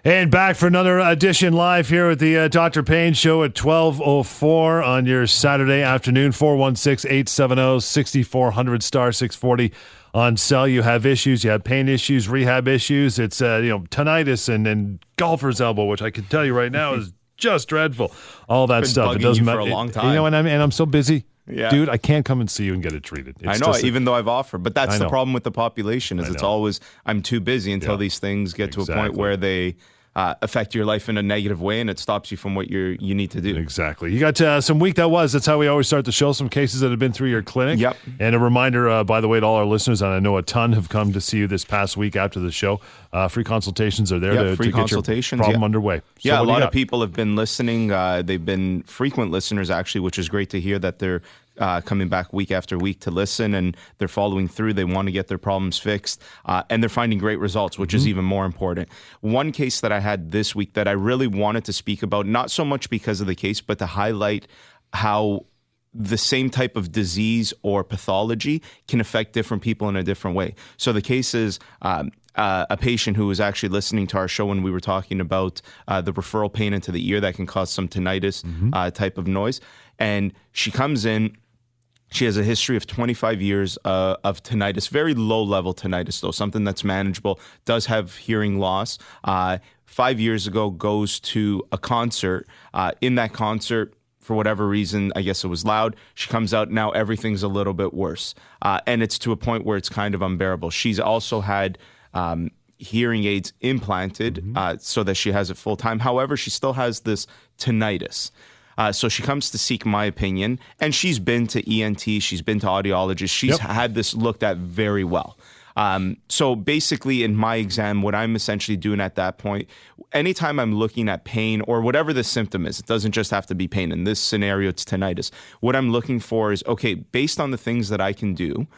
And back for another edition live here at the Dr. Payne Show at 12:04 on your Saturday afternoon. 416-870-6400 star 640 on cell. You have issues, you have pain issues, rehab issues. It's tinnitus and golfer's elbow, which I can tell you right now is just dreadful. All that stuff. It doesn't matter for a long time. And I'm so busy. Yeah. Dude, I can't come and see you and get it treated. I know, even though I've offered. But that's the problem with the population is it's always, I'm too busy until these things get to a point where they affect your life in a negative way and it stops you from what you need to do. Exactly. You got some week that was. That's how we always start the show, some cases that have been through your clinic. Yep. And a reminder, by the way, to all our listeners, and I know a ton have come to see you this past week after the show. Free consultations are there to get your problem underway. So a lot of people have been listening. They've been frequent listeners, actually, which is great to hear that they're coming back week after week to listen, and they're following through. They want to get their problems fixed, and they're finding great results, which is even more important. One case that I had this week that I really wanted to speak about, not so much because of the case, but to highlight how the same type of disease or pathology can affect different people in a different way. So the case is a patient who was actually listening to our show when we were talking about the referral pain into the ear that can cause some tinnitus type of noise. And she comes in. She has a history of 25 years of tinnitus, very low-level tinnitus, though, something that's manageable, does have hearing loss. 5 years ago, goes to a concert. In that concert, for whatever reason, I guess it was loud. She comes out, now everything's a little bit worse. And it's to a point where it's kind of unbearable. She's also had hearing aids implanted so that she has it full-time. However, she still has this tinnitus. So she comes to seek my opinion, and she's been to ENT, she's been to audiologists, she's had this looked at very well. So basically in my exam, what I'm essentially doing at that point, anytime I'm looking at pain or whatever the symptom is, it doesn't just have to be pain. In this scenario, it's tinnitus. What I'm looking for is, okay, based on the things that I can do,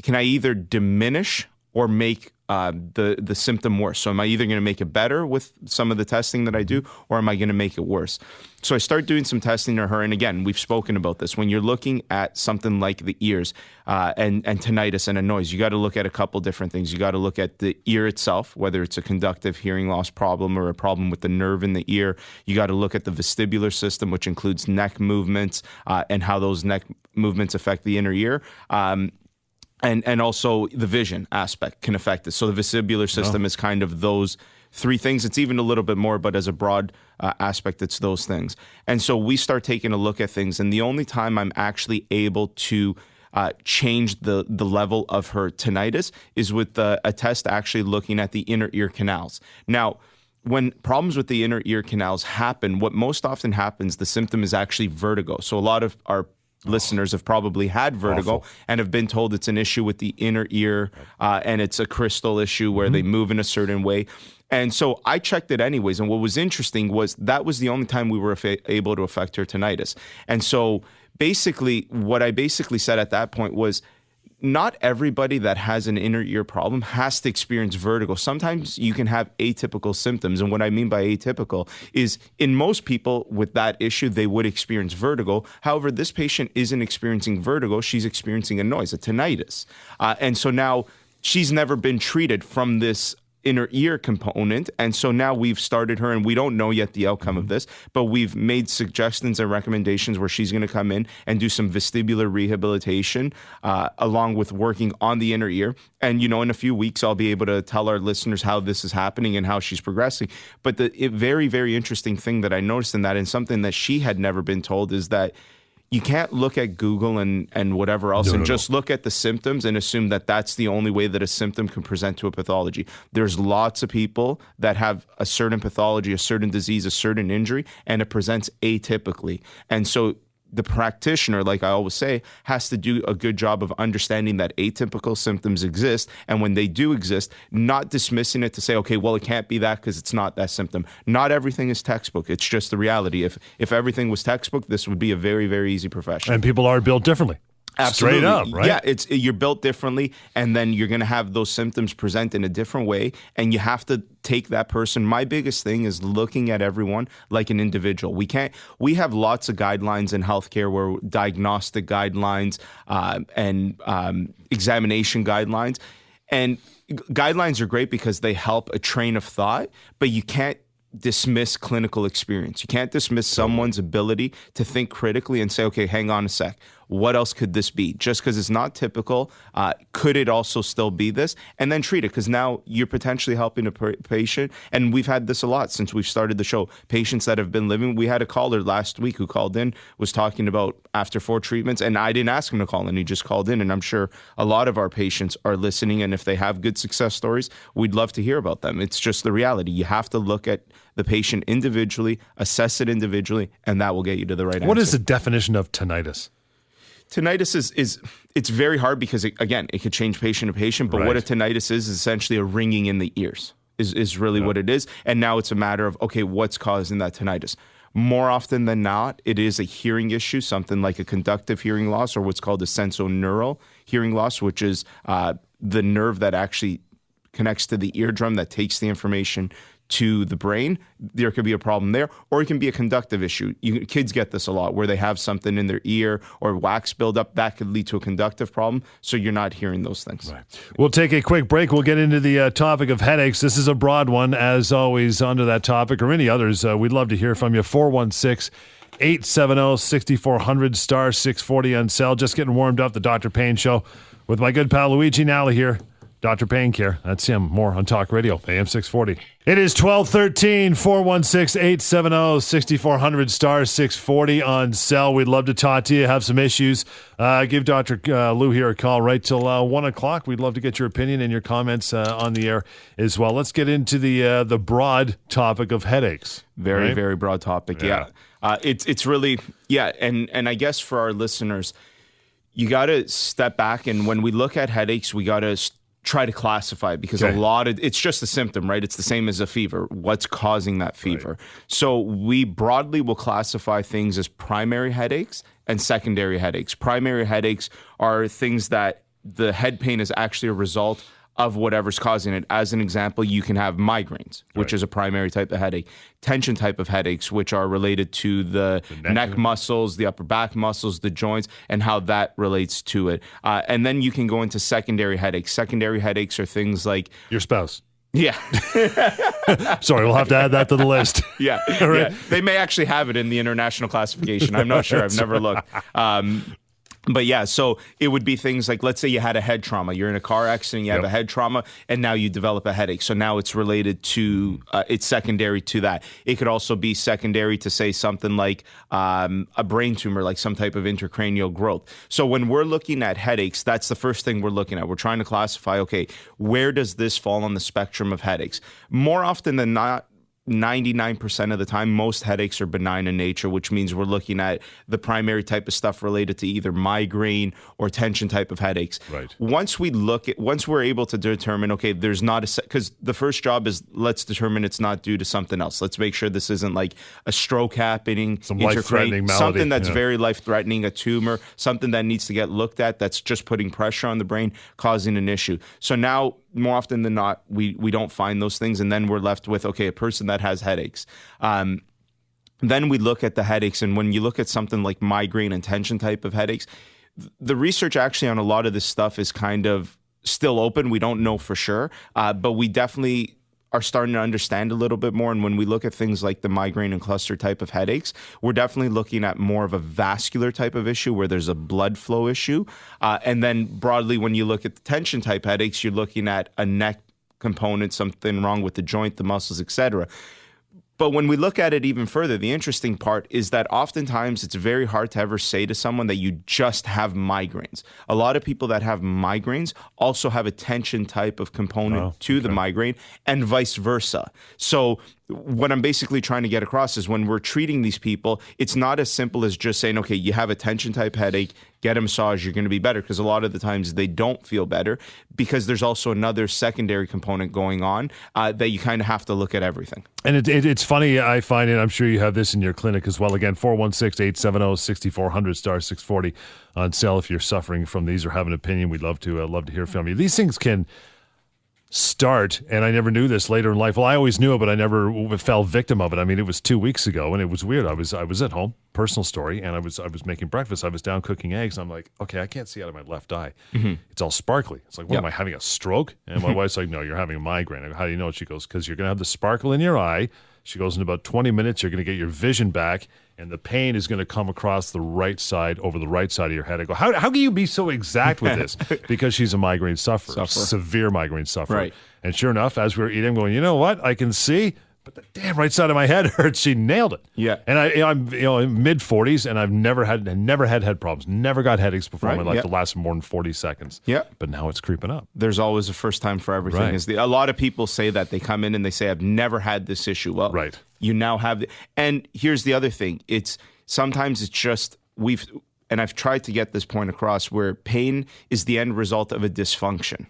can I either diminish or make the symptom worse? So am I either going to make it better with some of the testing that I do, or am I going to make it worse? So I start doing some testing on her. And again, we've spoken about this. When you're looking at something like the ears and tinnitus and a noise, you got to look at a couple different things. You got to look at the ear itself, whether it's a conductive hearing loss problem or a problem with the nerve in the ear. You got to look at the vestibular system, which includes neck movements and how those neck movements affect the inner ear. And also the vision aspect can affect it. So the vestibular system is kind of those three things. It's even a little bit more, but as a broad aspect, it's those things. And so we start taking a look at things. And the only time I'm actually able to change the level of her tinnitus is with a test actually looking at the inner ear canals. Now, when problems with the inner ear canals happen, what most often happens, the symptom is actually vertigo. So a lot of our listeners have probably had vertigo and have been told it's an issue with the inner ear and it's a crystal issue where they move in a certain way. And so I checked it anyways. And what was interesting was that was the only time we were able to affect her tinnitus. And so basically what I basically said at that point was, not everybody that has an inner ear problem has to experience vertigo. Sometimes you can have atypical symptoms. And what I mean by atypical is in most people with that issue, they would experience vertigo. However, this patient isn't experiencing vertigo. She's experiencing a noise, a tinnitus. And so now she's never been treated from this inner ear component. And so now we've started her, and we don't know yet the outcome of this, but we've made suggestions and recommendations where she's going to come in and do some vestibular rehabilitation along with working on the inner ear. And, in a few weeks, I'll be able to tell our listeners how this is happening and how she's progressing. But the very, very interesting thing that I noticed in that, and something that she had never been told, is that you can't look at Google and whatever else just look at the symptoms and assume that that's the only way that a symptom can present to a pathology. There's lots of people that have a certain pathology, a certain disease, a certain injury, and it presents atypically. And so the practitioner, like I always say, has to do a good job of understanding that atypical symptoms exist. And when they do exist, not dismissing it to say, okay, well, it can't be that because it's not that symptom. Not everything is textbook. It's just the reality. If everything was textbook, this would be a very, very easy profession. And people are built differently. Absolutely. Straight up, right? Yeah, you're built differently, and then you're going to have those symptoms present in a different way, and you have to take that person. My biggest thing is looking at everyone like an individual. We have lots of guidelines in healthcare, where diagnostic guidelines and examination guidelines. And guidelines are great because they help a train of thought, but you can't dismiss clinical experience. You can't dismiss someone's ability to think critically and say, okay, hang on a sec. What else could this be? Just because it's not typical, could it also still be this? And then treat it, because now you're potentially helping a patient. And we've had this a lot since we've started the show. Patients that have been living. We had a caller last week who called in, was talking about after 4 treatments, and I didn't ask him to call in. He just called in, and I'm sure a lot of our patients are listening. And if they have good success stories, we'd love to hear about them. It's just the reality. You have to look at the patient individually, assess it individually, and that will get you to the right answer. What is the definition of tinnitus? Tinnitus is it's very hard because, it could change patient to patient, but what a tinnitus is essentially a ringing in the ears is really what it is. And now it's a matter of, okay, what's causing that tinnitus? More often than not, it is a hearing issue, something like a conductive hearing loss or what's called a sensorineural hearing loss, which is the nerve that actually connects to the eardrum that takes the information to the brain. There could be a problem there, or it can be a conductive issue. Kids get this a lot, where they have something in their ear or wax buildup that could lead to a conductive problem, so you're not hearing those things. Right. We'll take a quick break. We'll get into the topic of headaches. This is a broad one, as always, under that topic or any others. We'd love to hear from you. 416-870-6400, star 640 on cell. Just getting warmed up, the Dr. Payne Show with my good pal Luigi Nally here. Dr. Payne Care. That's him. More on Talk Radio, AM 640. It is 12:13, 416-870-6400, star 640 on cell. We'd love to talk to you, have some issues. Give Dr. Lou here a call right till 1 o'clock. We'd love to get your opinion and your comments on the air as well. Let's get into the broad topic of headaches. Very, very broad topic, yeah. It's really, and I guess for our listeners, you got to step back, and when we look at headaches, we got to try to classify it, because a lot of it's just a symptom, right? It's the same as a fever. What's causing that fever? Right. So we broadly will classify things as primary headaches and secondary headaches. Primary headaches are things that the head pain is actually a result of whatever's causing it. As an example, you can have migraines, which is a primary type of headache. Tension type of headaches, which are related to the neck muscles, the upper back muscles, the joints, and how that relates to it. And then you can go into secondary headaches. Secondary headaches are things like your spouse. Yeah. Sorry, we'll have to add that to the list. Yeah. Right. Yeah. They may actually have it in the international classification. I'm not sure. I've never looked. But yeah, so it would be things like, let's say you had a head trauma. You're in a car accident, you have a head trauma, and now you develop a headache. So now it's related to, it's secondary to that. It could also be secondary to, say, something like a brain tumor, like some type of intracranial growth. So when we're looking at headaches, that's the first thing we're looking at. We're trying to classify, okay, where does this fall on the spectrum of headaches? More often than not, 99% of the time, most headaches are benign in nature, which means we're looking at the primary type of stuff related to either migraine or tension type of headaches. Right. Once we're able to determine, okay, there's not because the first job is, let's determine it's not due to something else. Let's make sure this isn't like a stroke happening, some life-threatening malady, something that's very life-threatening, a tumor, something that needs to get looked at that's just putting pressure on the brain, causing an issue. So now, more often than not, we don't find those things, and then we're left with, okay, a person that has headaches. Then we look at the headaches, and when you look at something like migraine and tension type of headaches, the research actually on a lot of this stuff is kind of still open. We don't know for sure, but we definitely are starting to understand a little bit more. And when we look at things like the migraine and cluster type of headaches, we're definitely looking at more of a vascular type of issue where there's a blood flow issue. And then broadly, when you look at the tension type headaches, you're looking at a neck component, something wrong with the joint, the muscles, etc. But when we look at it even further, the interesting part is that oftentimes it's very hard to ever say to someone that you just have migraines. A lot of people that have migraines also have a tension type of component to the migraine, and vice versa. So what I'm basically trying to get across is when we're treating these people, it's not as simple as just saying, okay, you have a tension type headache, get a massage, you're going to be better. Because a lot of the times they don't feel better, because there's also another secondary component going on that you kind of have to look at everything. And it's funny, I find, and I'm sure you have this in your clinic as well. Again, 416-870-6400, star 640 on cell if you're suffering from these or have an opinion. We'd love to hear from you. These things can start, and I never knew this later in life. Well, I always knew it, but I never fell victim of it. I mean, it was 2 weeks ago, and it was weird. I was at home, personal story, and I was making breakfast. I was down cooking eggs, and I'm like, okay, I can't see out of my left eye. It's all sparkly. It's like, what am I having, a stroke? And my wife's like, no, you're having a migraine. I go, how do you know? She goes, because you're going to have the sparkle in your eye. She goes, in about 20 minutes, you're going to get your vision back, and the pain is going to come across the right side, over the right side of your head. I go, how can you be so exact with this? Because she's a migraine sufferer, severe migraine sufferer. Right. And sure enough, as we were eating, I'm going, you know what? I can see, but the damn right side of my head hurts. She nailed it. Yeah. And I'm in mid 40s, and I've never had head problems. Never got headaches before in my life that lasted more than 40 seconds. Yeah. But now it's creeping up. There's always a first time for everything. Right. A lot of people say that. They come in and they say, I've never had this issue. Well, right. You now have and here's the other thing. Sometimes it's just and I've tried to get this point across, where pain is the end result of a dysfunction,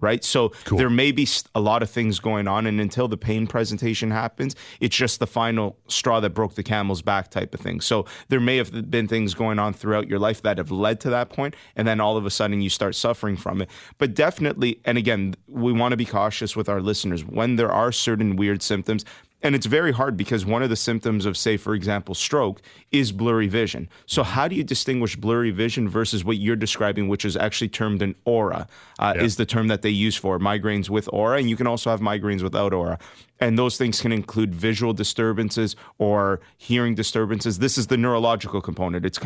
right? So there may be a lot of things going on, and until the pain presentation happens, it's just the final straw that broke the camel's back type of thing. So there may have been things going on throughout your life that have led to that point, and then all of a sudden you start suffering from it. But definitely, and again, we want to be cautious with our listeners when there are certain weird symptoms. And it's very hard, because one of the symptoms of, say, for example, stroke is blurry vision. So how do you distinguish blurry vision versus what you're describing, which is actually termed an aura, is the term that they use for migraines with aura. And you can also have migraines without aura. And those things can include visual disturbances or hearing disturbances. This is the neurological component. It's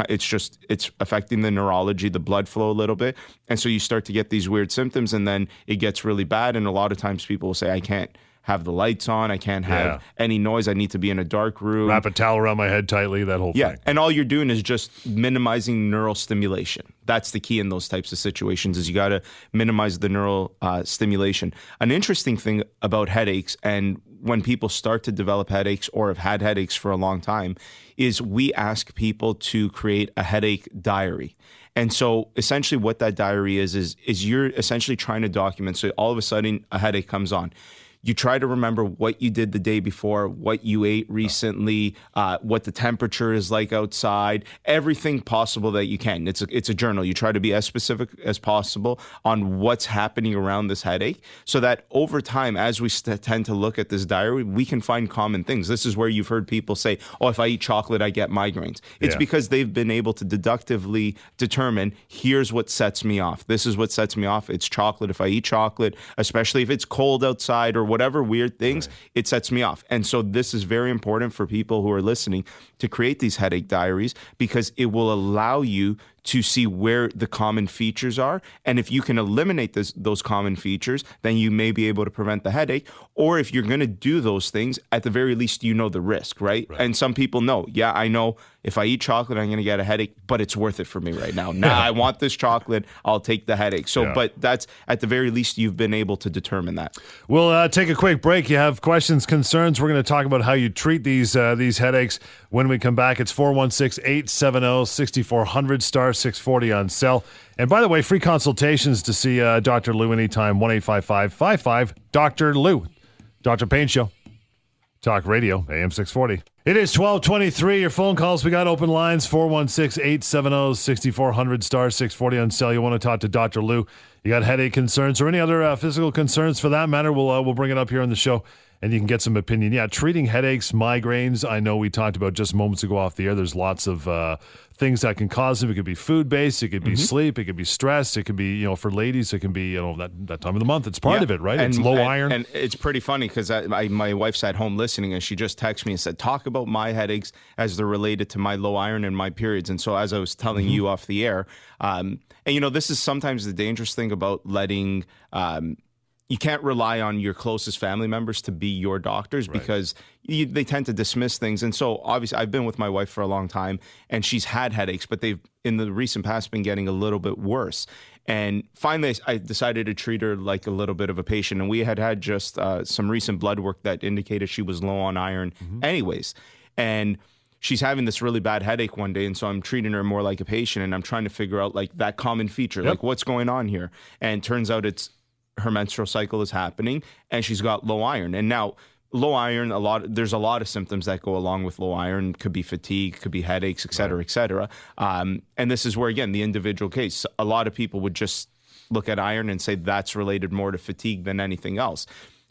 affecting the neurology, the blood flow a little bit. And so you start to get these weird symptoms, and then it gets really bad. And a lot of times people will say, I can't have the lights on, I can't have any noise, I need to be in a dark room. Wrap a towel around my head tightly, that whole thing. And all you're doing is just minimizing neural stimulation. That's the key in those types of situations, is you got to minimize the neural stimulation. An interesting thing about headaches, and when people start to develop headaches or have had headaches for a long time, is we ask people to create a headache diary. And so essentially what that diary is you're essentially trying to document. So all of a sudden a headache comes on. You try to remember what you did the day before, what you ate recently, what the temperature is like outside, everything possible that you can. It's a journal. You try to be as specific as possible on what's happening around this headache, so that over time, as we tend to look at this diary, we can find common things. This is where you've heard people say, oh, if I eat chocolate, I get migraines. It's because they've been able to deductively determine, here's what sets me off. This is what sets me off. It's chocolate. If I eat chocolate, especially if it's cold outside or whatever weird things, it sets me off. And so this is very important for people who are listening to create these headache diaries, because it will allow you to see where the common features are. And if you can eliminate those common features, then you may be able to prevent the headache. Or if you're going to do those things, at the very least, you know the risk, right? And some people know, I know if I eat chocolate, I'm going to get a headache, but it's worth it for me right now. I want this chocolate. I'll take the headache. So, but that's, at the very least, you've been able to determine that. We'll take a quick break. You have questions, concerns. We're going to talk about how you treat these headaches when we come back. It's 416-870-6400 star 640 on cell. And by the way, free consultations to see Dr. Lou anytime, 1-855-55 Dr. Lou. Dr. Payne Show. Talk Radio, AM 640. It is 12:23. Your phone calls. We got open lines, 416-870-6400 star 640 on cell. You want to talk to Dr. Lou. You got headache concerns or any other physical concerns for that matter, we'll bring it up here on the show, and you can get some opinion. Treating headaches, migraines, I know we talked about just moments ago off the air. There's lots of things that can cause them. It could be food-based. It could be sleep. It could be stress. It could be, for ladies, it can be, that time of the month. It's part of it, right? It's low iron. And it's pretty funny, because my wife's at home listening, and she just texted me and said, talk about my headaches as they're related to my low iron and my periods. And so as I was telling you off the air, and this is sometimes the dangerous thing about letting... you can't rely on your closest family members to be your doctors, because they tend to dismiss things. And so obviously I've been with my wife for a long time, and she's had headaches, but they've in the recent past been getting a little bit worse. And finally I decided to treat her like a little bit of a patient. And we had just some recent blood work that indicated she was low on iron anyways. And she's having this really bad headache one day, and so I'm treating her more like a patient, and I'm trying to figure out like that common feature, like what's going on here. And turns out it's her menstrual cycle is happening, and she's got low iron. And now low iron, there's a lot of symptoms that go along with low iron. Could be fatigue, could be headaches, et cetera, et cetera. And this is where, again, the individual case, a lot of people would just look at iron and say that's related more to fatigue than anything else.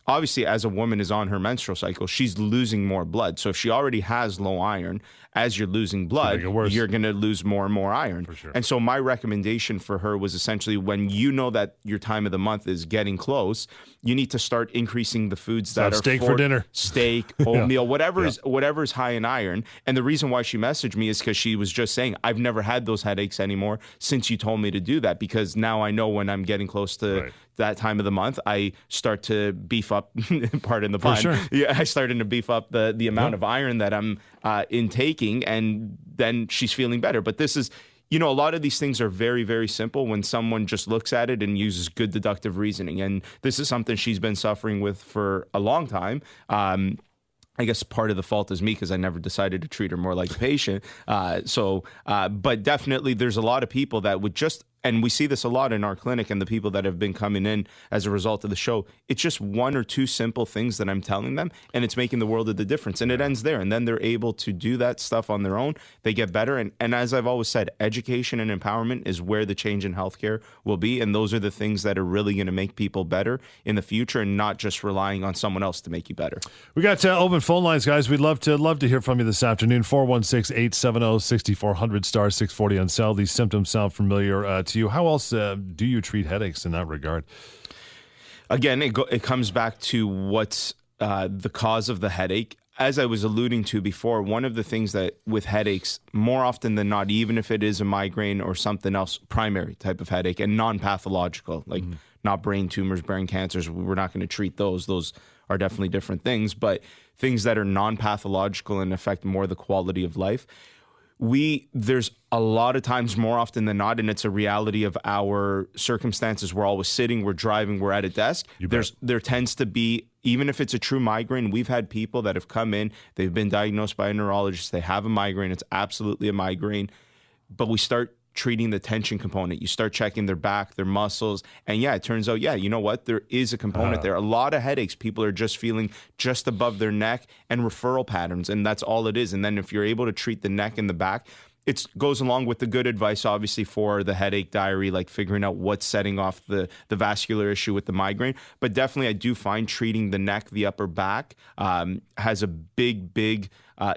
Obviously, as a woman is on her menstrual cycle, she's losing more blood. So if she already has low iron, as you're losing blood, you're going to lose more and more iron. For sure. And so my recommendation for her was essentially, when you know that your time of the month is getting close, you need to start increasing the foods that are steak for dinner, steak, oatmeal, whatever is high in iron. And the reason why she messaged me is because she was just saying, I've never had those headaches anymore since you told me to do that, because now I know when I'm getting close to that time of the month, I start to beef up, pardon the pun. For sure. Yeah, I started to beef up the amount of iron that I'm intaking, and then she's feeling better. But this is, a lot of these things are very, very simple when someone just looks at it and uses good deductive reasoning. And this is something she's been suffering with for a long time. I guess part of the fault is me, because I never decided to treat her more like a patient. But definitely there's a lot of people that would just, and we see this a lot in our clinic and the people that have been coming in as a result of the show, it's just one or two simple things that I'm telling them, and it's making the world of the difference. And it ends there. And then they're able to do that stuff on their own. They get better. And as I've always said, education and empowerment is where the change in healthcare will be. And those are the things that are really going to make people better in the future, and not just relying on someone else to make you better. We got open phone lines, guys. We'd love to hear from you this afternoon. 416-870-6400 star 640 on cell. These symptoms sound familiar to you. How else do you treat headaches in that regard? Again, it comes back to what's the cause of the headache. As I was alluding to before, one of the things that with headaches, more often than not, even if it is a migraine or something else, primary type of headache and non-pathological, like not brain tumors, brain cancers, we're not going to treat those. Those are definitely different things. But things that are non-pathological and affect more the quality of life, there's a lot of times, more often than not, and it's a reality of our circumstances. We're always sitting, we're driving, we're at a desk. There tends to be, even if it's a true migraine, we've had people that have come in, they've been diagnosed by a neurologist, they have a migraine, it's absolutely a migraine, but we start treating the tension component. You start checking their back, their muscles, and it turns out, you know what? There is a component there. A lot of headaches, people are just feeling just above their neck and referral patterns, and that's all it is. And then if you're able to treat the neck and the back, it goes along with the good advice, obviously, for the headache diary, like figuring out what's setting off the vascular issue with the migraine. But definitely, I do find treating the neck, the upper back, has a big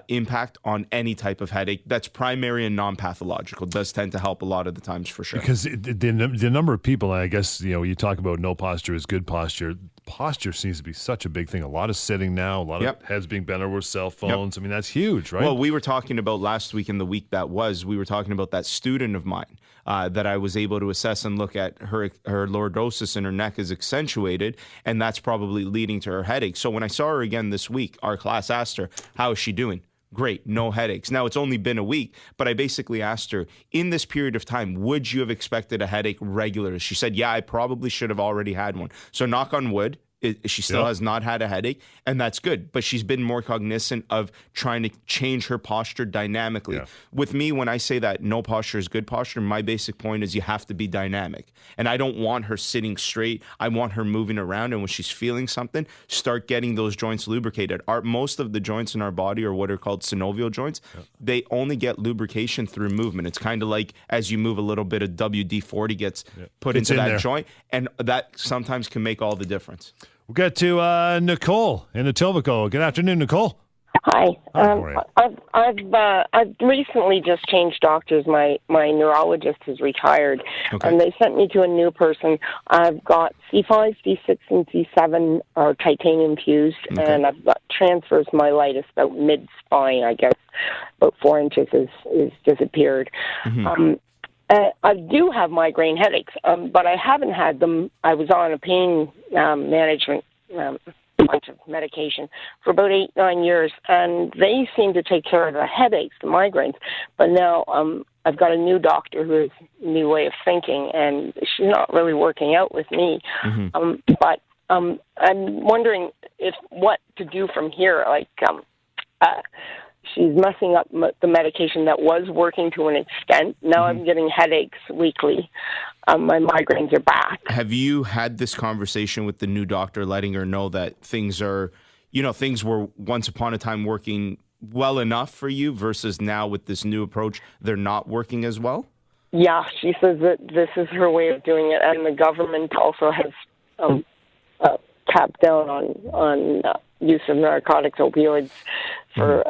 impact on any type of headache that's primary and non-pathological. Does tend to help a lot of the times, for sure. Because the number of people, and I guess, you talk about no posture is good posture. Posture seems to be such a big thing. A lot of sitting now, a lot of heads being bent over cell phones. I mean, that's huge, right? Well, we were talking about last week and the week that was, we were talking about that student of mine that I was able to assess and look at her lordosis in her neck is accentuated, and that's probably leading to her headache. So when I saw her again this week, our class asked her, how is she doing? Great, no headaches. Now, it's only been a week, but I basically asked her, in this period of time, would you have expected a headache regularly? She said, I probably should have already had one. So knock on wood, she still has not had a headache, and that's good. But she's been more cognizant of trying to change her posture dynamically. Yeah. With me, when I say that no posture is good posture, my basic point is you have to be dynamic. And I don't want her sitting straight. I want her moving around, and when she's feeling something, start getting those joints lubricated. Most of the joints in our body are what are called synovial joints. Yeah. They only get lubrication through movement. It's kind of like as you move, a little bit of WD-40 gets put into that joint, and that sometimes can make all the difference. We'll get to Nicole in Etobicoke. Good afternoon, Nicole. Hi. I've recently just changed doctors. My neurologist has retired, and they sent me to a new person. I've got C5, C6, and C7 are titanium fused, and I've got transverse myelitis about mid-spine, I guess. About 4 inches is disappeared. Mm-hmm. I do have migraine headaches, but I haven't had them. I was on a pain management bunch of medication for about 8-9 years, and they seem to take care of the headaches, the migraines. But now I've got a new doctor who has a new way of thinking, and she's not really working out with me. Mm-hmm. But I'm wondering what to do from here. Like, she's messing up the medication that was working to an extent. Now I'm getting headaches weekly. My migraines are back. Have you had this conversation with the new doctor, letting her know that things were once upon a time working well enough for you versus now with this new approach, they're not working as well? Yeah, she says that this is her way of doing it, and the government also has capped down on use of narcotics, opioids for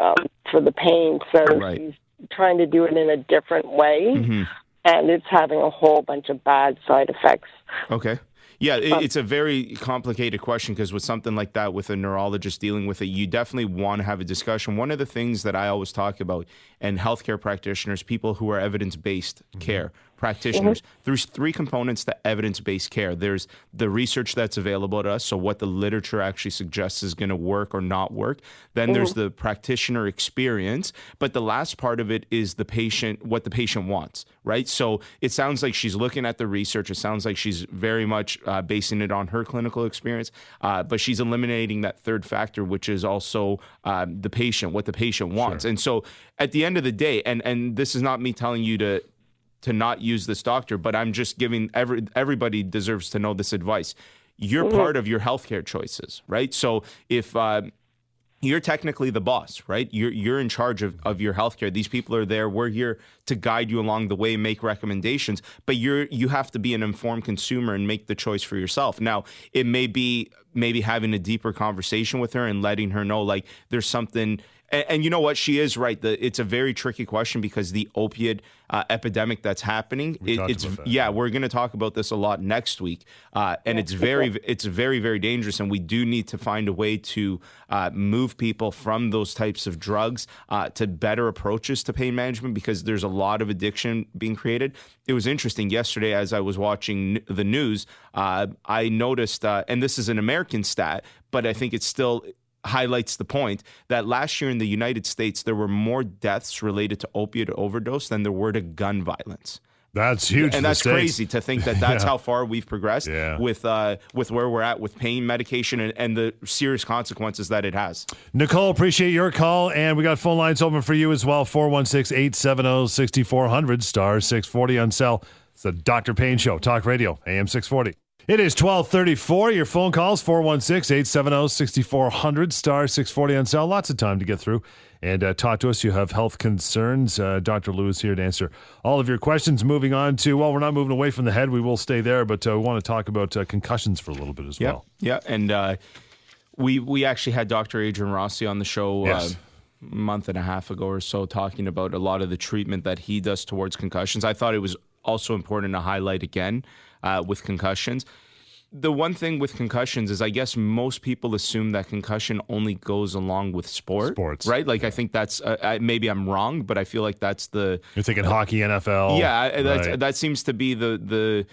the pain. So she's trying to do it in a different way, and it's having a whole bunch of bad side effects. Okay. Yeah, it's a very complicated question because with something like that, with a neurologist dealing with it, you definitely want to have a discussion. One of the things that I always talk about, and healthcare practitioners, people who are evidence-based care practitioners, there's three components to evidence-based care. There's the research that's available to us, so what the literature actually suggests is going to work or not work. Then there's the practitioner experience, but the last part of it is the patient, what the patient wants, right? So it sounds like she's looking at the research. It sounds like she's very much basing it on her clinical experience, but she's eliminating that third factor, which is also the patient, what the patient wants. And so at the end of the day, and this is not me telling you to not use this doctor, but I'm just giving everybody deserves to know this advice. You're part of your healthcare choices, right? So if you're technically the boss, right? You're in charge of your healthcare. These people are there. We're here to guide you along the way, make recommendations, but you have to be an informed consumer and make the choice for yourself. Now, it may be maybe having a deeper conversation with her and letting her know like there's something. And you know what? She is right. It's a very tricky question because the opiate epidemic that's happening. We're going to talk about this a lot next week, and it's very, very dangerous. And we do need to find a way to move people from those types of drugs to better approaches to pain management because there's a lot of addiction being created. It was interesting yesterday as I was watching the news. I noticed, and this is an American stat, but I think it's still highlights the point that last year in the United States, there were more deaths related to opiate overdose than there were to gun violence. That's huge. And that's crazy to think that that's how far we've progressed with where we're at with pain medication and the serious consequences that it has. Nicole, appreciate your call. And we got phone lines open for you as well. 416-870-6400, star 640 on cell. It's the Dr. Payne Show, Talk Radio, AM 640. It is 12:34. Your phone calls, 416-870-6400, star 640 on cell. Lots of time to get through and talk to us. You have health concerns. Dr. Lou is here to answer all of your questions. Moving on to, well, we're not moving away from the head. We will stay there, but we want to talk about concussions for a little bit as well. Yeah, and we actually had Dr. Adrian Rossi on the show a month and a half ago or so talking about a lot of the treatment that he does towards concussions. I thought it was also important to highlight again with concussions. The one thing with concussions is I guess most people assume that concussion only goes along with sports, right? Like I think that's, maybe I'm wrong, but I feel like that's the... You're thinking hockey, NFL. Yeah, that seems to be the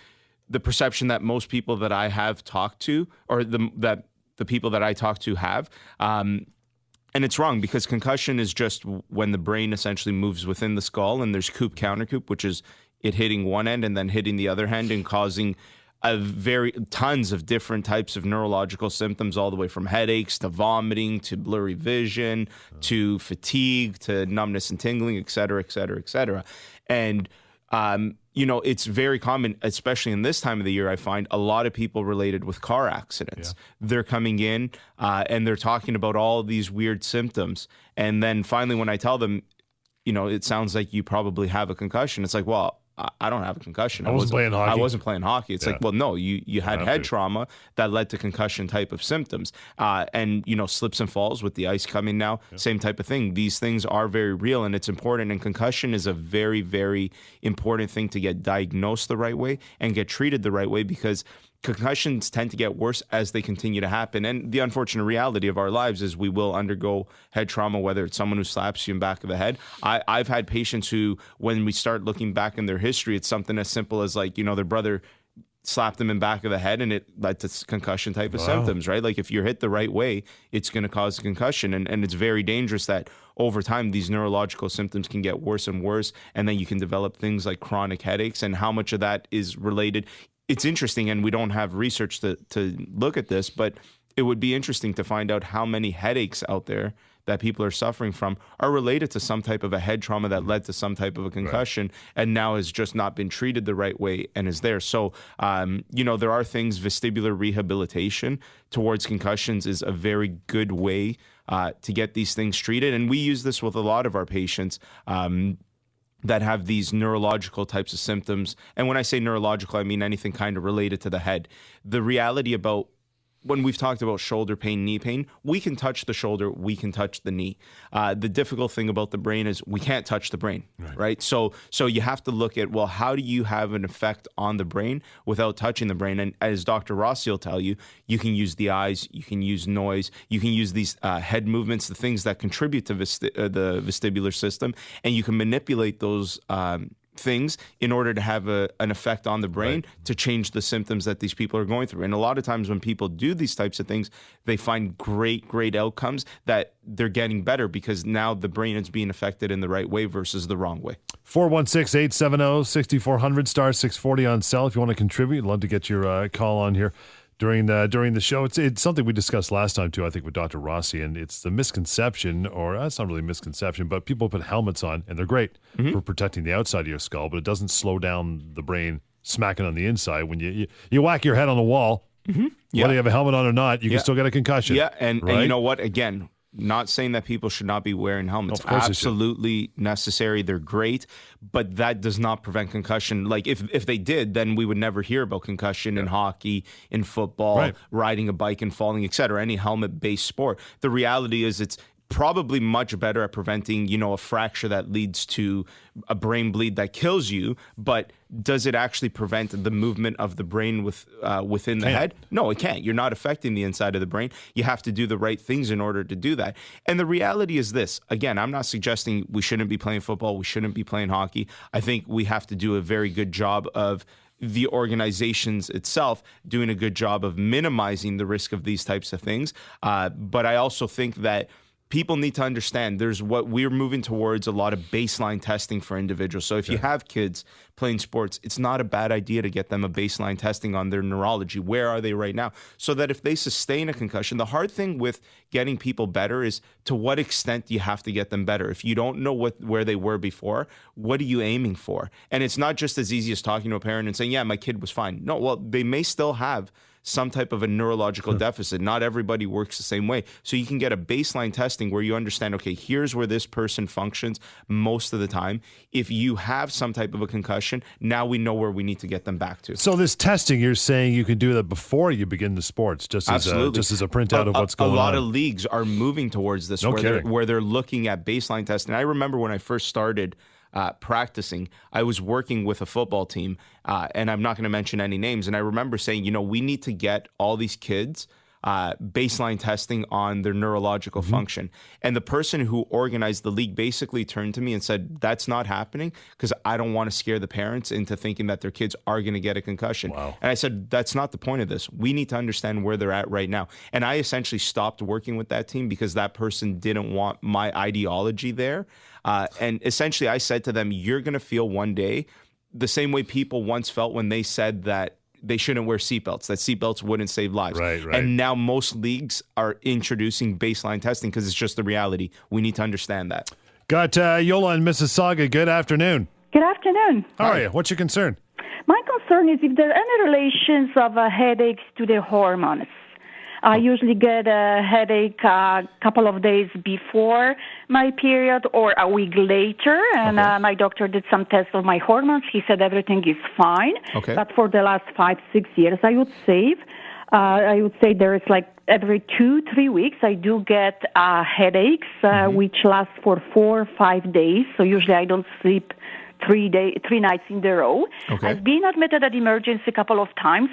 perception that most people that I have talked to, or that the people that I talk to have. And it's wrong because concussion is just when the brain essentially moves within the skull and there's coup countercoup, which is it hitting one end and then hitting the other end and causing tons of different types of neurological symptoms, all the way from headaches to vomiting to blurry vision to fatigue to numbness and tingling, et cetera, et cetera, et cetera. And, it's very common, especially in this time of the year, I find a lot of people related with car accidents. Yeah. They're coming in and they're talking about all these weird symptoms. And then finally, when I tell them, it sounds like you probably have a concussion. It's like, well, I don't have a concussion. I wasn't playing hockey. I wasn't playing hockey. It's like, well, no, you had head trauma that led to concussion type of symptoms. And, slips and falls with the ice coming now, same type of thing. These things are very real and it's important. And concussion is a very, very important thing to get diagnosed the right way and get treated the right way because concussions tend to get worse as they continue to happen. And the unfortunate reality of our lives is we will undergo head trauma, whether it's someone who slaps you in the back of the head. I've had patients who, when we start looking back in their history, it's something as simple as like, their brother slapped them in the back of the head and it led to concussion type of symptoms, right? Like if you're hit the right way, it's going to cause a concussion. And it's very dangerous that over time, these neurological symptoms can get worse and worse. And then you can develop things like chronic headaches and how much of that is related. It's interesting, and we don't have research to look at this, but it would be interesting to find out how many headaches out there that people are suffering from are related to some type of a head trauma that led to some type of a concussion and now has just not been treated the right way and is there. So, there are things, vestibular rehabilitation towards concussions is a very good way to get these things treated. And we use this with a lot of our patients. that have these neurological types of symptoms. And when I say neurological, I mean anything kind of related to the head. The reality about when we've talked about shoulder pain, knee pain, we can touch the shoulder, we can touch the knee. The difficult thing about the brain is we can't touch the brain, right? So you have to look at, well, how do you have an effect on the brain without touching the brain? And as Dr. Rossi will tell you, you can use the eyes, you can use noise, you can use these head movements, the things that contribute to the vestibular system, and you can manipulate those things in order to have an effect on the brain to change the symptoms that these people are going through. And a lot of times when people do these types of things, they find great outcomes that they're getting better because now the brain is being affected in the right way versus the wrong way. 416-870-6400, star 640 on cell. If you want to contribute, I'd love to get your call on here during the show. It's something we discussed last time too, I think, with Dr. Rossi, and it's the misconception, or it's not really a misconception, but people put helmets on and they're great for protecting the outside of your skull, but it doesn't slow down the brain smacking on the inside. When you whack your head on the wall, whether you have a helmet on or not, you can still get a concussion. Yeah, and you know what? Again, not saying that people should not be wearing helmets. Absolutely necessary. They're great, but that does not prevent concussion. Like if they did, then we would never hear about concussion in hockey, in football, riding a bike and falling, etc. Any helmet-based sport. The reality is it's probably much better at preventing, a fracture that leads to a brain bleed that kills you, but does it actually prevent the movement of the brain within the head? No, it can't. You're not affecting the inside of the brain. You have to do the right things in order to do that. And the reality is this. Again, I'm not suggesting we shouldn't be playing football. We shouldn't be playing hockey. I think we have to do a very good job of the organizations itself doing a good job of minimizing the risk of these types of things. But I also think that people need to understand we're moving towards a lot of baseline testing for individuals. So if you have kids playing sports, it's not a bad idea to get them a baseline testing on their neurology. Where are they right now? So that if they sustain a concussion, the hard thing with getting people better is to what extent do you have to get them better? If you don't know where they were before, what are you aiming for? And it's not just as easy as talking to a parent and saying, yeah, my kid was fine. No, well, they may still have some type of a neurological deficit. Not everybody works the same way. So you can get a baseline testing where you understand, okay, here's where this person functions most of the time. If you have some type of a concussion, now we know where we need to get them back to. So this testing, you're saying you can do that before you begin the sports, just as a printout of what's going on. A lot of leagues are moving towards this where they're looking at baseline testing. I remember when I first started practicing, I was working with a football team, and I'm not going to mention any names. And I remember saying, we need to get all these kids baseline testing on their neurological function. And the person who organized the league basically turned to me and said, that's not happening because I don't want to scare the parents into thinking that their kids are going to get a concussion. Wow. And I said, that's not the point of this. We need to understand where they're at right now. And I essentially stopped working with that team because that person didn't want my ideology there. And essentially I said to them, you're going to feel one day the same way people once felt when they said that they shouldn't wear seatbelts, that seatbelts wouldn't save lives. Right. And now most leagues are introducing baseline testing because it's just the reality. We need to understand that. Got Yola in Mississauga. Good afternoon. Good afternoon. How are you? What's your concern? My concern is if there are any relations of headaches to the hormones. I usually get a headache a couple of days before my period or a week later, and my doctor did some tests of my hormones. He said everything is fine. Okay. But for the last 5-6 years, I would say there is like every 2-3 weeks I do get headaches, which last for 4 or 5 days. So usually I don't sleep 3 nights in a row. Okay. I've been admitted at emergency a couple of times.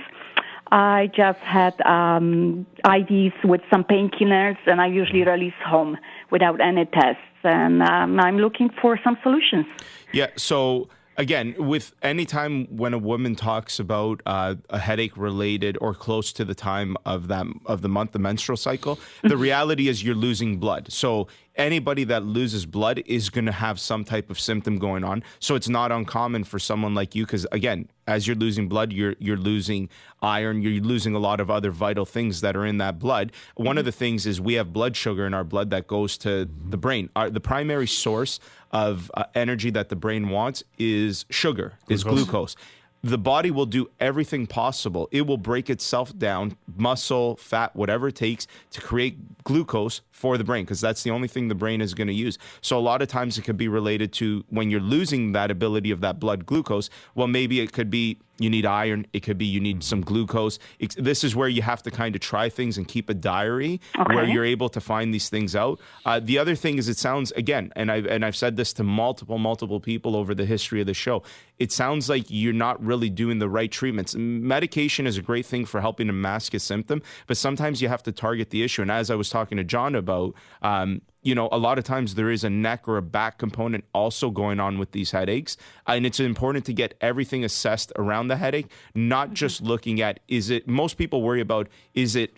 I just had IVs with some painkillers, and I usually release home without any tests. And I'm looking for some solutions. Yeah, so again, with any time when a woman talks about a headache related or close to the time of the month, the menstrual cycle, the reality is you're losing blood. So anybody that loses blood is going to have some type of symptom going on. So it's not uncommon for someone like you, because again, as you're losing blood, you're losing iron, you're losing a lot of other vital things that are in that blood. One of the things is we have blood sugar in our blood that goes to the brain. The primary source of energy that the brain wants is sugar, is glucose. the body will do everything possible. It will break itself down, muscle, fat, whatever it takes to create glucose for the brain, because that's the only thing the brain is going to use. So a lot of times it could be related to when you're losing that ability of that blood glucose. Well, maybe it could be you need iron. It could be you need some glucose. This is where you have to kind of try things and keep a diary where you're able to find these things out. The other thing is, it sounds, again, and I've said this to multiple people over the history of the show, it sounds like you're not really doing the right treatments. Medication is a great thing for helping to mask a symptom, but sometimes you have to target the issue. And as I was talking to John about, a lot of times there is a neck or a back component also going on with these headaches. And it's important to get everything assessed around the headache, not just looking at, most people worry about, is it,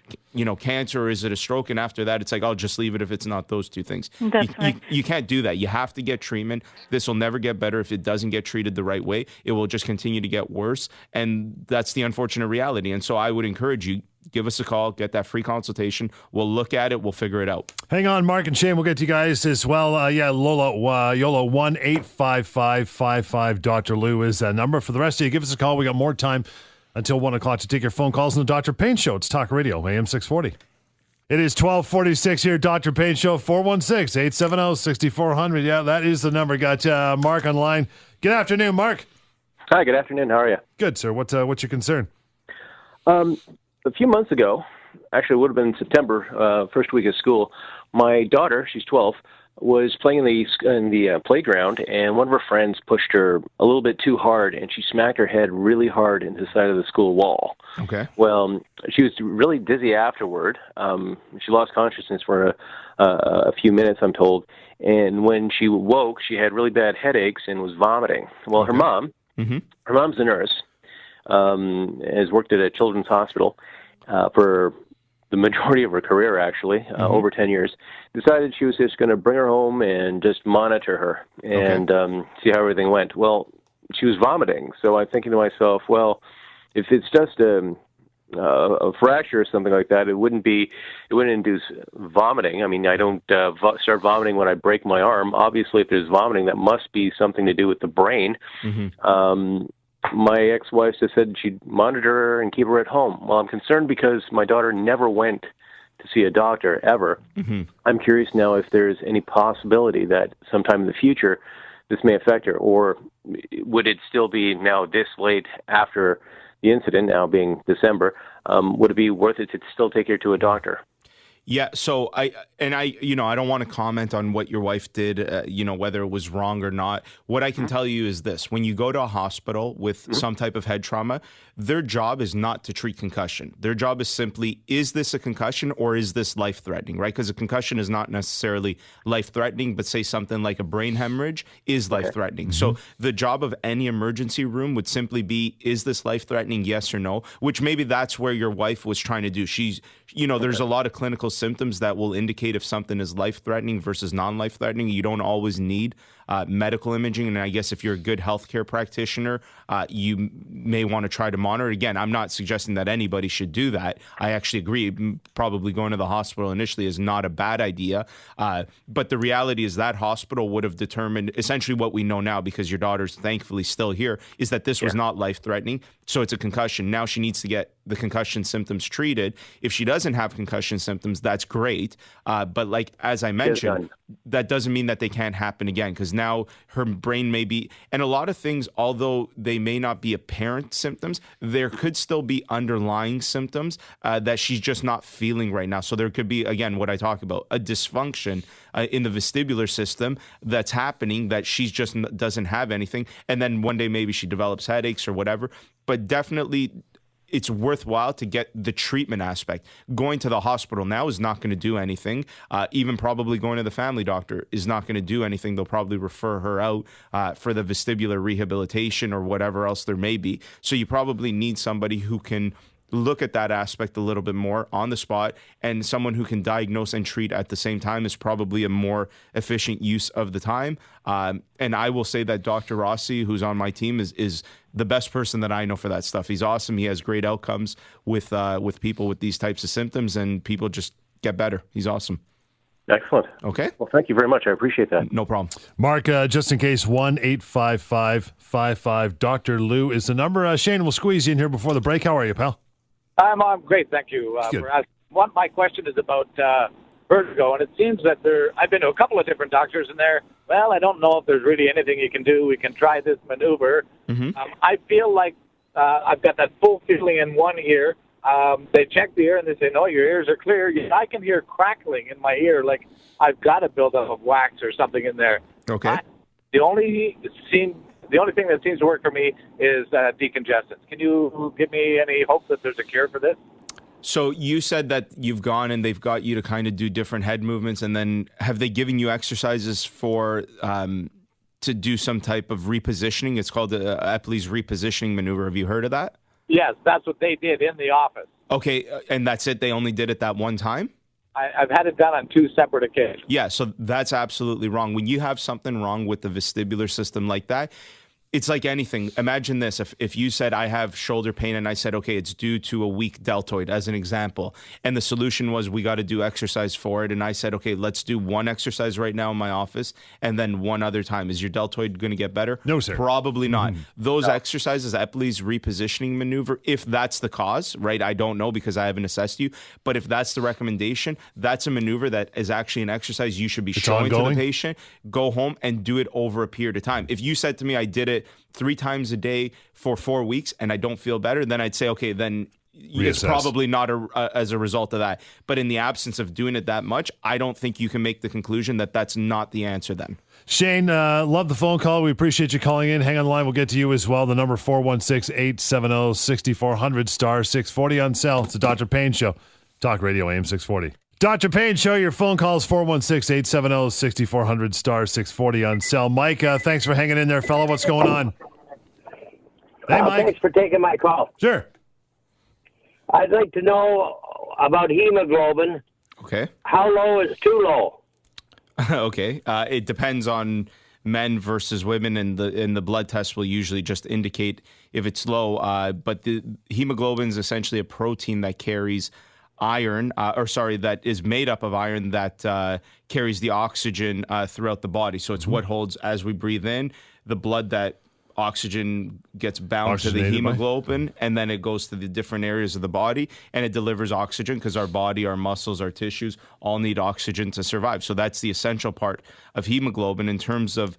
cancer, or is it a stroke? And after that, it's like, I'll just leave it if it's not those two things. That's right. You can't do that. You have to get treatment. This will never get better if it doesn't get treated the right way. It will just continue to get worse. And that's the unfortunate reality. And so I would encourage you, give us a call, get that free consultation. We'll look at it. We'll figure it out. Hang on, Mark and Shane. We'll get to you guys as well. Lola, YOLO 1-855-55 Dr. Lou is that number. For the rest of you, give us a call. We got more time until 1 o'clock to take your phone calls on the Dr. Payne Show. It's Talk Radio, AM 640. It is 12:46 here, Dr. Payne Show, 416-870-6400. Yeah, that is the number. Got Mark on the line. Good afternoon, Mark. Hi, good afternoon. How are you? Good, sir. What's your concern? A few months ago, actually it would have been September, first week of school, my daughter, she's 12, was playing in the playground, and one of her friends pushed her a little bit too hard, and she smacked her head really hard into the side of the school wall. Okay. Well, she was really dizzy afterward. She lost consciousness for a few minutes, I'm told, and when she woke, she had really bad headaches and was vomiting. Well, her mom, her mom's a nurse, has worked at a children's hospital for the majority of her career, actually, over 10 years, decided she was just going to bring her home and just monitor her and see how everything went. Well, she was vomiting, so I'm thinking to myself, well, if it's just a fracture or something like that, it wouldn't induce vomiting. I mean, I don't start vomiting when I break my arm. Obviously, if there's vomiting, that must be something to do with the brain. My ex-wife just said she'd monitor her and keep her at home. Well, I'm concerned because my daughter never went to see a doctor, ever. I'm curious now if there's any possibility that sometime in the future this may affect her, or would it still be now this late after the incident, now being December, would it be worth it to still take her to a doctor? Yeah, so I don't want to comment on what your wife did, whether it was wrong or not. What I can tell you is this: when you go to a hospital with some type of head trauma, their job is not to treat concussion. Their job is simply, is this a concussion or is this life-threatening, right? Because a concussion is not necessarily life-threatening, but say something like a brain hemorrhage is life-threatening. So the job of any emergency room would simply be, is this life-threatening, yes or no? Which maybe that's where your wife was trying to do. She's, there's a lot of clinical symptoms that will indicate if something is life-threatening versus non-life-threatening. You don't always need medical imaging, and I guess if you're a good healthcare practitioner, you may want to try to monitor. Again, I'm not suggesting that anybody should do that. I actually agree. Probably going to the hospital initially is not a bad idea, but the reality is that hospital would have determined essentially what we know now, because your daughter's thankfully still here, is that this was not life-threatening, so it's a concussion. Now she needs to get the concussion symptoms treated. If she doesn't have concussion symptoms, that's great, but like as I mentioned, that doesn't mean that they can't happen again, because now her brain may be, and a lot of things, although they may not be apparent symptoms, there could still be underlying symptoms that she's just not feeling right now. So there could be, again, what I talk about, a dysfunction in the vestibular system that's happening, that she just doesn't have anything. And then one day maybe she develops headaches or whatever, but definitely it's worthwhile to get the treatment aspect. Going to the hospital now is not going to do anything. Even probably going to the family doctor is not going to do anything. They'll probably refer her out for the vestibular rehabilitation or whatever else there may be. So you probably need somebody who can look at that aspect a little bit more on the spot, and someone who can diagnose and treat at the same time is probably a more efficient use of the time. And I will say that Dr. Rossi, who's on my team, is the best person that I know for that stuff. He's awesome. He has great outcomes with people with these types of symptoms, and people just get better. He's awesome. Excellent. Okay? Well, thank you very much. I appreciate that. No problem. Mark, just in case, 1-855-55. Dr. Lou is the number. Shane, we'll squeeze you in here before the break. How are you, pal? I'm great, thank you for asking. My question is about vertigo, and it seems that I've been to a couple of different doctors, and I don't know if there's really anything you can do. We can try this maneuver. Mm-hmm. I feel like I've got that full feeling in one ear. They check the ear, and they say, no, your ears are clear. I can hear crackling in my ear, like I've got a buildup of wax or something in there. Okay. The only thing that seems to work for me is decongestants. Can you give me any hope that there's a cure for this? So you said that you've gone and they've got you to kind of do different head movements, and then have they given you exercises for to do some type of repositioning? It's called the Epley's repositioning maneuver. Have you heard of that? Yes, that's what they did in the office. Okay, and that's it? They only did it that one time? I've had it done on 2 separate occasions. Yeah, so that's absolutely wrong. When you have something wrong with the vestibular system like that, it's like anything. Imagine this. If you said, I have shoulder pain, and I said, okay, it's due to a weak deltoid, as an example, and the solution was we got to do exercise for it, and I said, okay, let's do one exercise right now in my office, and then one other time. Is your deltoid going to get better? No, sir. Probably not. Those exercises, Epley's repositioning maneuver, if that's the cause, right? I don't know because I haven't assessed you, but if that's the recommendation, that's a maneuver that is actually an exercise you should be showing ongoing? to the patient. Go home and do it over a period of time. If you said to me, I did it 3 times a day for 4 weeks and I don't feel better, then I'd say, okay, then it's probably not as a result of that. But in the absence of doing it that much, I don't think you can make the conclusion that that's not the answer then. Shane, love the phone call. We appreciate you calling in. Hang on the line. We'll get to you as well. The number 416-870-6400 star 640 on cell. It's the Dr. Payne Show. Talk Radio AM 640. Dr. Payne Show, your phone calls 416-870-6400 star 640 on cell. Mike, thanks for hanging in there, fella. What's going on? Hey, Mike. Thanks for taking my call. Sure. I'd like to know about hemoglobin. Okay. How low is too low? Okay. It depends on men versus women, and the blood test will usually just indicate if it's low. But the hemoglobin is essentially a protein that carries iron, that is made up of iron that carries the oxygen throughout the body. So it's what holds, as we breathe in, the blood that oxygen gets bound to the hemoglobin, and then it goes to the different areas of the body, and it delivers oxygen because our body, our muscles, our tissues all need oxygen to survive. So that's the essential part of hemoglobin. In terms of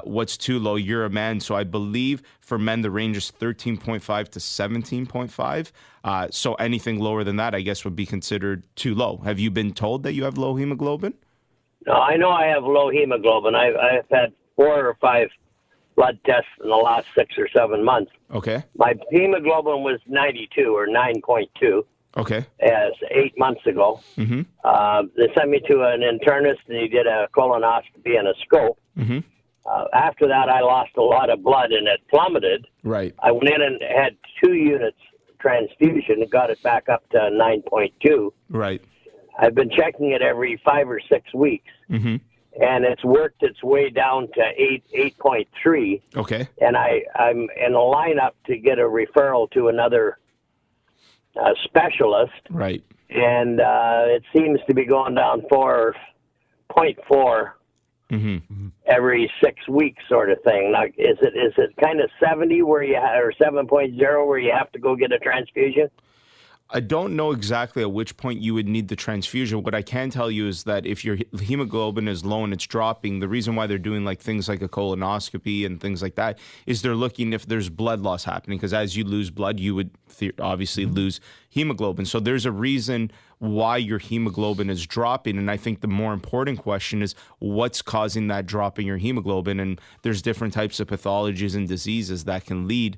what's too low, you're a man, so I believe for men the range is 13.5 to 17.5. So anything lower than that, I guess, would be considered too low. Have you been told that you have low hemoglobin? No, I know I have low hemoglobin. I've had 4 or 5 blood tests in the last 6 or 7 months. Okay. My hemoglobin was 92 or 9.2. Okay. As 8 months ago. Mm-hmm. They sent me to an internist, and he did a colonoscopy and a scope. Mm-hmm. After that, I lost a lot of blood, and it plummeted. Right. I went in and had 2 units transfusion and got it back up to 9.2. Right. I've been checking it every 5 or 6 weeks. Mm-hmm. And it's worked its way down to 8.3. Okay. And I'm in a lineup to get a referral to another specialist. Right. And it seems to be going down 4.4 every 6 weeks, sort of thing. Now, is it kind of 70 or 7.0 where you have to go get a transfusion? I don't know exactly at which point you would need the transfusion. What I can tell you is that if your hemoglobin is low and it's dropping, the reason why they're doing things like a colonoscopy and things like that is they're looking if there's blood loss happening, because as you lose blood, you would obviously lose hemoglobin. So there's a reason why your hemoglobin is dropping. And I think the more important question is what's causing that drop in your hemoglobin. And there's different types of pathologies and diseases that can lead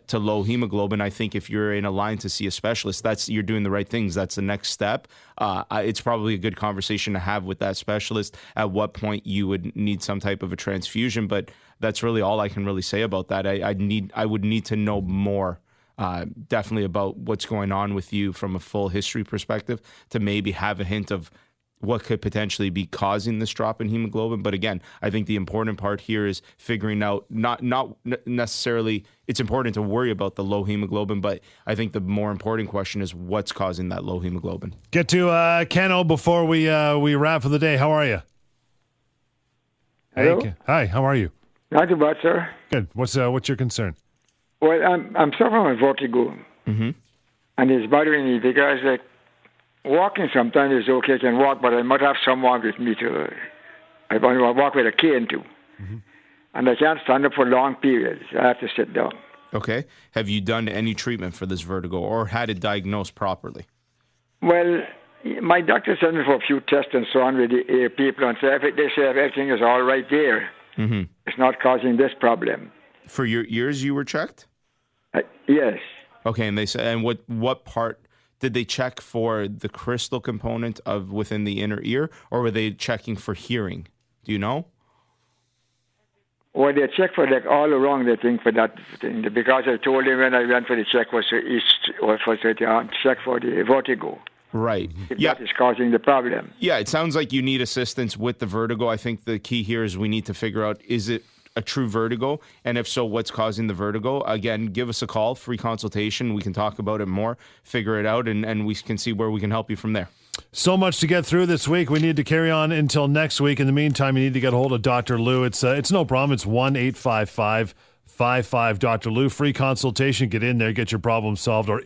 to low hemoglobin. I think if you're in a line to see a specialist, you're doing the right things. That's the next step. It's probably a good conversation to have with that specialist at what point you would need some type of a transfusion. But that's really all I can really say about that. I would need to know more. Definitely about what's going on with you from a full history perspective to maybe have a hint of what could potentially be causing this drop in hemoglobin. But again, I think the important part here is figuring out not necessarily it's important to worry about the low hemoglobin, but I think the more important question is what's causing that low hemoglobin. Get to Keno before we wrap for the day. How are you? Hello? Hey, hi, how are you? Not too bad, sir. Good. What's your concern? Well, I'm suffering with vertigo, and it's bothering me because like walking sometimes is okay, I can walk, but I must have someone with me to. I want to walk with a cane too, and I can't stand up for long periods. I have to sit down. Okay. Have you done any treatment for this vertigo or had it diagnosed properly? Well, my doctor sent me for a few tests and so on with the people, and they say everything is all right there. It's not causing this problem. For your ears, you were checked? Yes. Okay, and they said, and what part did they check for the crystal component of within the inner ear, or were they checking for hearing? Do you know? Well, they check for like all around the thing for that thing because I told them when I went for the check was to check for the vertigo. Right. If that is causing the problem. Yeah, it sounds like you need assistance with the vertigo. I think the key here is we need to figure out, is it a true vertigo? And if so, what's causing the vertigo? Again, give us a call, free consultation. We can talk about it more, figure it out, and we can see where we can help you from there. So much to get through this week. We need to carry on until next week. In the meantime, you need to get a hold of Dr. Lou. It's no problem. It's 1-855-55 Dr. Lou. Free consultation. Get in there, get your problem solved, or